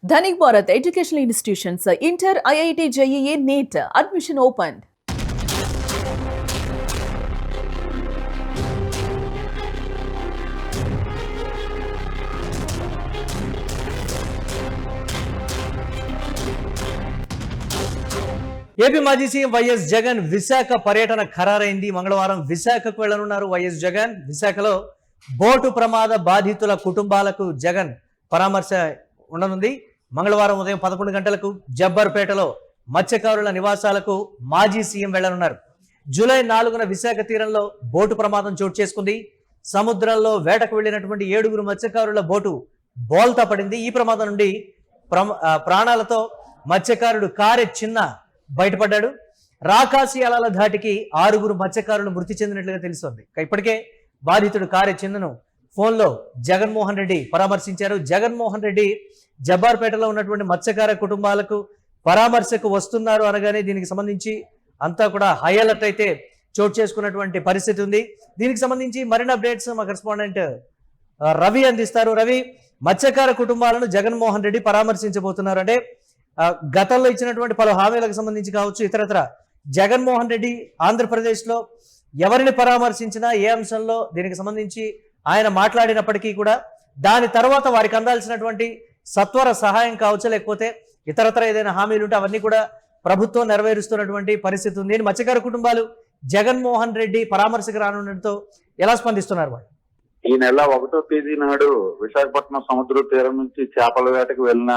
Dhanik Bharat Educational Institutions, Inter, IIT, JEE, NEET, admission opened. AP మాజీ CM YS Jagan Visakha పర్యటన ఖరారైంది. మంగళవారం విశాఖకు వెళ్లనున్నారు YS Jagan. విశాఖలో బోటు ప్రమాద బాధితుల కుటుంబాలకు జగన్ పరామర్శ ఉండనుంది. మంగళవారం ఉదయం 11 గంటలకు జబ్బర్పేటలో మత్స్యకారుల నివాసాలకు మాజీ సీఎం వెళ్లనున్నారు. జూలై 4న విశాఖ తీరంలో బోటు ప్రమాదం చోటు చేసుకుంది. సముద్రంలో వేటకు వెళ్లినటువంటి 7గురు మత్స్యకారుల బోటు బోల్తా పడింది. ఈ ప్రమాదం నుండి ప్రాణాలతో మత్స్యకారుడు కారె చిన్న బయటపడ్డాడు. రాకాసి అలల ధాటికి 6గురు మత్స్యకారులు మృతి చెందినట్లుగా తెలుస్తోంది. ఇప్పటికే బాధితుడు కారె చిన్నను ఫోన్లో జగన్మోహన్ రెడ్డి పరామర్శించారు. జగన్మోహన్ రెడ్డి జబ్బార్పేటలో ఉన్నటువంటి మత్స్యకార కుటుంబాలకు పరామర్శకు వస్తున్నారు అనగానే దీనికి సంబంధించి అంతా కూడా హై అలర్ట్ అయితే చోటు చేసుకున్నటువంటి పరిస్థితి ఉంది. దీనికి సంబంధించి మరిన్ని అప్డేట్స్ మా కరెస్పాండెంట్ రవి అందిస్తారు. రవి, మత్స్యకార కుటుంబాలను జగన్మోహన్ రెడ్డి పరామర్శించబోతున్నారు. అంటే గతంలో ఇచ్చినటువంటి పలు హామీలకు సంబంధించి కావచ్చు, ఇతరత్ర జగన్మోహన్ రెడ్డి ఆంధ్రప్రదేశ్లో ఎవరిని పరామర్శించినా ఏ అంశంలో దీనికి సంబంధించి ఆయన మాట్లాడినప్పటికీ కూడా దాని తర్వాత వారికి అందాల్సినటువంటి సత్వర సహాయం కావచ్చు, లేకపోతే ఇతరత్ర ఏదైనా హామీలు ఉంటే అవన్నీ కూడా ప్రభుత్వం నెరవేరుస్తున్నటువంటి పరిస్థితి ఉంది. మత్స్యకార కుటుంబాలు జగన్మోహన్ రెడ్డి పరామర్శకు రానుండటంతో ఎలా స్పందిస్తున్నారు వాళ్ళు? ఈ నెల 1వ తేదీ నాడు విశాఖపట్నం సముద్ర తీరం నుంచి చేపల వేటకు వెళ్లిన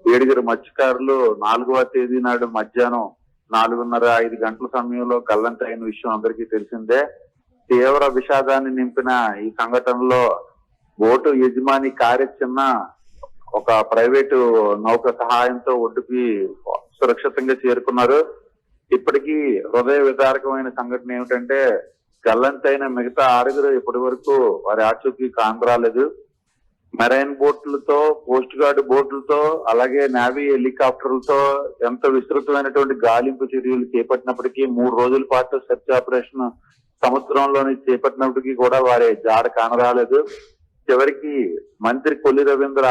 7గురు మత్స్యకారులు 4వ తేదీ నాడు మధ్యాహ్నం 4:30-5 గంటల సమయంలో గల్లంతైన విషయం అందరికీ తెలిసిందే. తీవ్ర విషాదాన్ని నింపిన ఈ సంఘటనలో బోటు యజమాని కారె చిన్న ఒక ప్రైవేటు నౌక సహాయంతో ఒడ్డుకి సురక్షితంగా చేరుకున్నారు. ఇప్పటికీ హృదయ విదారకమైన సంఘటన ఏమిటంటే గల్లంతైన మిగతా 6గురు ఇప్పటి వరకు వారి ఆచూకీ కానరాలేదు. మెరైన్ బోట్లతో, కోస్ట్ గార్డ్ బోట్లతో, అలాగే నేవీ హెలికాప్టర్లతో ఎంత విస్తృతమైనటువంటి గాలింపు చర్యలు చేపట్టినప్పటికీ 3 రోజుల పాటు సెర్చ్ ఆపరేషన్ సముద్రంలోని చేపట్టినప్పటికీ కూడా వారి జాడ కానరాలేదు. చివరికి మంత్రి కొల్లి రవీంద్ర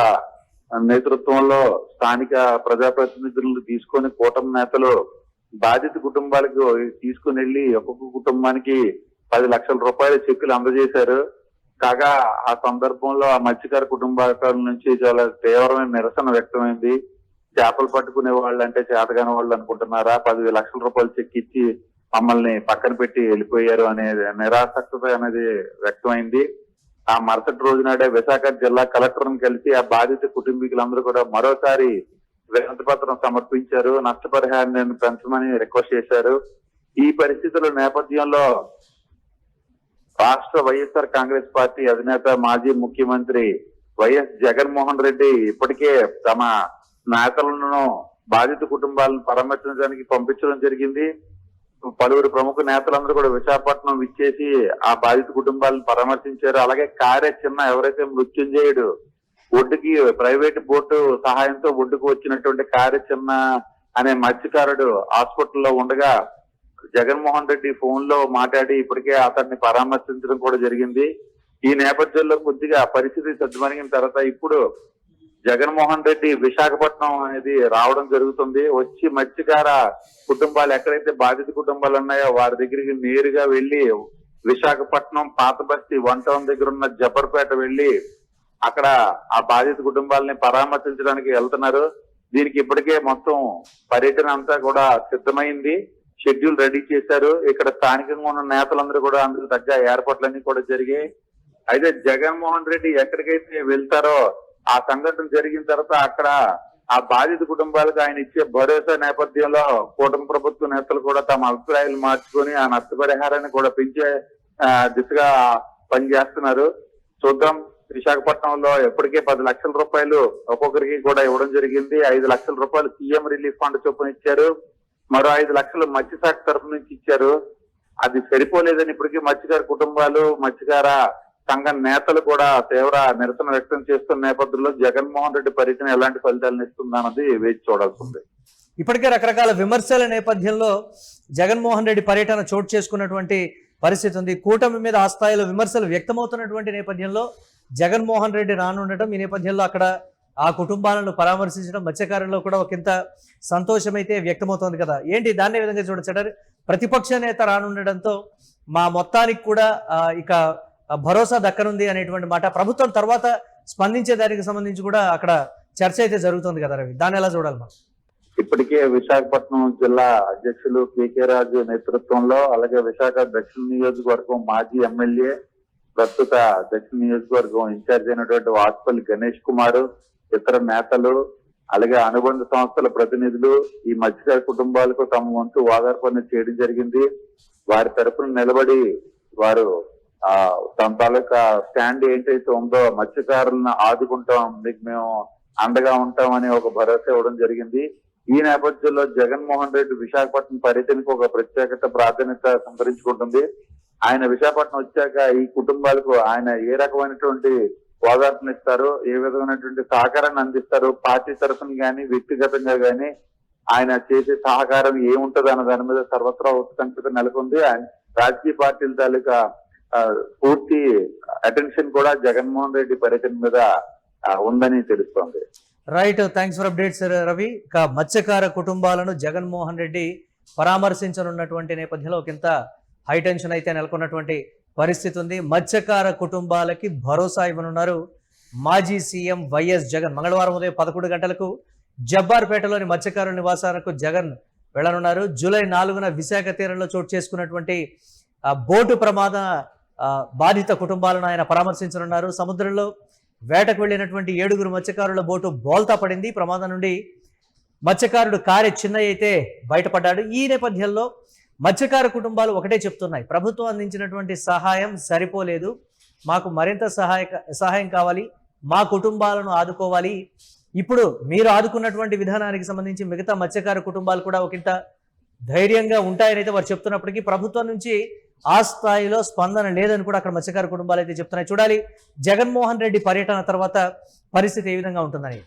నేతృత్వంలో స్థానిక ప్రజాప్రతినిధులను తీసుకొని కూటమి నేతలు బాధిత కుటుంబాలకు తీసుకుని వెళ్లి ఒక్కొక్క కుటుంబానికి 10 లక్షల రూపాయల చెక్కులు అందజేశారు. కాగా ఆ సందర్భంలో ఆ మత్స్యకార కుటుంబాల నుంచి చాలా తీవ్రమైన నిరసన వ్యక్తమైంది. చేపలు పట్టుకునే వాళ్ళు అంటే చేతగాని వాళ్ళు అనుకుంటున్నారా, 10 లక్షల రూపాయలు చెక్ ఇచ్చి మమ్మల్ని పక్కన పెట్టి వెళ్ళిపోయారు అనే నిరాసక్తత అనేది వ్యక్తమైంది. ఆ మరుసటి రోజు నాడే విశాఖ జిల్లా కలెక్టర్ని కలిసి ఆ బాధిత కుటుంబీకులందరూ కూడా మరోసారి వినతి పత్రం సమర్పించారు. నష్టపరిహారాన్ని పెంచమని రిక్వెస్ట్ చేశారు. ఈ పరిస్థితుల నేపథ్యంలో రాష్ట్ర వైఎస్ఆర్ కాంగ్రెస్ పార్టీ అధినేత మాజీ ముఖ్యమంత్రి వైఎస్ జగన్మోహన్ రెడ్డి ఇప్పటికే తమ నేతలను బాధిత కుటుంబాలను పరామర్శించడానికి పంపించడం జరిగింది. పలువురు ప్రముఖ నేతలందరూ కూడా విశాఖపట్నం విచ్చేసి ఆ బాధిత కుటుంబాలను పరామర్శించారు. అలాగే కారె చిన్న ఎవరైతే మృత్యుంజయుడు ఒడ్డుకి ప్రైవేట్ బోటు సహాయంతో ఒడ్డుకు వచ్చినటువంటి కారె చిన్న అనే మత్స్యకారుడు హాస్పిటల్లో ఉండగా జగన్మోహన్ రెడ్డి ఫోన్ లో మాట్లాడి ఇప్పటికే అతన్ని పరామర్శించడం కూడా జరిగింది. ఈ నేపథ్యంలో కొద్దిగా పరిస్థితి సద్దుమణిగిన తర్వాత ఇప్పుడు జగన్మోహన్ రెడ్డి విశాఖపట్నం అనేది రావడం జరుగుతుంది. వచ్చి మత్స్యకార కుటుంబాలు ఎక్కడైతే బాధిత కుటుంబాలు ఉన్నాయో వారి దగ్గరికి నేరుగా వెళ్లి విశాఖపట్నం పాత బస్తీ 1 టౌన్ దగ్గర ఉన్న జబ్బర్పేట వెళ్లి అక్కడ ఆ బాధిత కుటుంబాలని పరామర్శించడానికి వెళ్తున్నారు. దీనికి ఇప్పటికే మొత్తం పర్యటన అంతా కూడా సిద్ధమైంది. షెడ్యూల్ రెడీ చేశారు. ఇక్కడ స్థానికంగా ఉన్న నేతలందరూ కూడా అందుకు తగ్గ ఏర్పాట్లన్నీ కూడా జరిగాయి. అయితే జగన్మోహన్ రెడ్డి ఎక్కడికైతే వెళ్తారో ఆ సంఘటన జరిగిన తర్వాత అక్కడ ఆ బాధిత కుటుంబాలకు ఆయన ఇచ్చే భరోసా నేపథ్యంలో కూటమి ప్రభుత్వ నేతలు కూడా తమ అభిప్రాయాలు మార్చుకొని ఆ నష్టపరిహారాన్ని కూడా పెంచే దిశగా పనిచేస్తున్నారు. చూద్దాం. విశాఖపట్నంలో ఎప్పటికే 10 లక్షల రూపాయలు ఒక్కొక్కరికి కూడా ఇవ్వడం జరిగింది. 5 లక్షల రూపాయలు సీఎం రిలీఫ్ ఫండ్ చొప్పున ఇచ్చారు. మరో 5 లక్షలు మత్స్యశాఖ తరఫు నుంచి ఇచ్చారు. అది సరిపోలేదని ఇప్పటికీ మత్స్యకార కుటుంబాలు, మత్స్యకార సంఘ నేతలు కూడా తీవ్ర నిరసన వ్యక్తం చేస్తున్న నేపథ్యంలో జగన్మోహన్ రెడ్డి పర్యటన ఎలాంటి ఫలితాలను ఇస్తుందన్నది వేచి చూడాల్సి ఉంది. ఇప్పటికే రకరకాల విమర్శల నేపథ్యంలో జగన్మోహన్ రెడ్డి పర్యటన చోటు చేసుకున్నటువంటి పరిస్థితి ఉంది. కూటమి మీద ఆ స్థాయిలో విమర్శలు వ్యక్తమవుతున్నటువంటి నేపథ్యంలో జగన్మోహన్ రెడ్డి రానుండటం, ఈ నేపథ్యంలో అక్కడ ఆ కుటుంబాలను పరామర్శించడం మత్స్యకారుల్లో కూడా ఒకంత సంతోషం అయితే వ్యక్తమవుతోంది కదా. ఏంటి దాన్ని విధంగా చూడొచ్చు, ప్రతిపక్ష నేత రానుండడంతో మా మొత్తానికి కూడా ఇక భరోసా దక్కనుంది అనేటువంటి మాట ప్రభుత్వం తర్వాత స్పందించే దానికి సంబంధించి కూడా అక్కడ చర్చ అయితే జరుగుతుంది కదా రవి, దాన్ని ఎలా చూడాలి మనం? ఇప్పటికే విశాఖపట్నం జిల్లా అధ్యక్షులు కేకే రాజు నేతృత్వంలో, అలాగే విశాఖ దక్షిణ నియోజకవర్గం మాజీ ఎమ్మెల్యే, ప్రస్తుత దక్షిణ నియోజకవర్గం ఇన్ఛార్జ్ అయినటువంటి వాసుపల్లి గణేష్ కుమార్, ఇతర నేతలు, అలాగే అనుబంధ సంస్థల ప్రతినిధులు ఈ మత్స్యకార కుటుంబాలకు తమ వంతు ఓదార్పు చేయడం జరిగింది. వారి తరఫున నిలబడి వారు తమ తాలూకా స్టాండ్ ఏంటైతే ఉందో మత్స్యకారులను ఆదుకుంటాం, మీకు మేము అండగా ఉంటాం అనే ఒక భరోసా ఇవ్వడం జరిగింది. ఈ నేపథ్యంలో జగన్మోహన్ రెడ్డి విశాఖపట్నం పర్యటనకు ఒక ప్రత్యేకత ప్రాధాన్యత సంతరించుకుంటుంది. ఆయన విశాఖపట్నం వచ్చాక ఈ కుటుంబాలకు ఆయన ఏ రకమైనటువంటి ఓదార్పునిస్తారు, ఏ విధమైనటువంటి సహకారాన్ని అందిస్తారు, పార్టీ తరఫున గాని వ్యక్తిగతంగా గాని ఆయన చేసే సహకారం ఏముంటది అన్న దాని మీద సర్వత్రా ఉత్కంఠత నెలకొంది. రాజకీయ పార్టీల తాలూకా పూర్తి అటెన్షన్ కూడా జగన్మోహన్ రెడ్డి పర్యటన మీద ఉందని తెలుస్తోంది. Right, thanks for updates Ravi. ఇక మత్స్యకార కుటుంబాలను జగన్మోహన్ రెడ్డి పరామర్శించనున్నటువంటి నేపథ్యంలో ఒకంత హై టెన్షన్ అయితే నెలకొన్నటువంటి పరిస్థితి ఉంది. మత్స్యకార కుటుంబాలకి భరోసా ఇవ్వనున్నారు మాజీ సీఎం వైఎస్ జగన్. మంగళవారం ఉదయం 11 గంటలకు జబ్బార్పేటలోని మత్స్యకారుల నివాసాలకు జగన్ వెళ్లనున్నారు. జూలై 4న విశాఖ తీరంలో చోటు చేసుకున్నటువంటి బోటు ప్రమాద బాధిత కుటుంబాలను ఆయన పరామర్శించనున్నారు. సముద్రంలో వేటకు వెళ్లినటువంటి 7గురు మత్స్యకారుల బోటు బోల్తా పడింది. ప్రమాదం నుండి మత్స్యకారుడు కారె చిన్నయ్య అయితే బయటపడ్డాడు. ఈ నేపథ్యంలో మత్స్యకార కుటుంబాలు ఒకటే చెప్తున్నాయి, ప్రభుత్వం అందించినటువంటి సహాయం సరిపోలేదు, మాకు మరింత సహాయం కావాలి, మా కుటుంబాలను ఆదుకోవాలి. ఇప్పుడు మీరు ఆదుకున్నటువంటి విధానానికి సంబంధించి మిగతా మత్స్యకార కుటుంబాలు కూడా ఒకంత ధైర్యంగా ఉంటాయని అయితే వారు చెప్తున్నప్పటికీ ప్రభుత్వం నుంచి ఆ స్థాయిలో స్పందన లేదని కూడా అక్కడ మత్స్యకార కుటుంబాలు అయితే చెప్తున్నాయి. చూడాలి జగన్మోహన్ రెడ్డి పర్యటన తర్వాత పరిస్థితి ఏ విధంగా ఉంటుందని.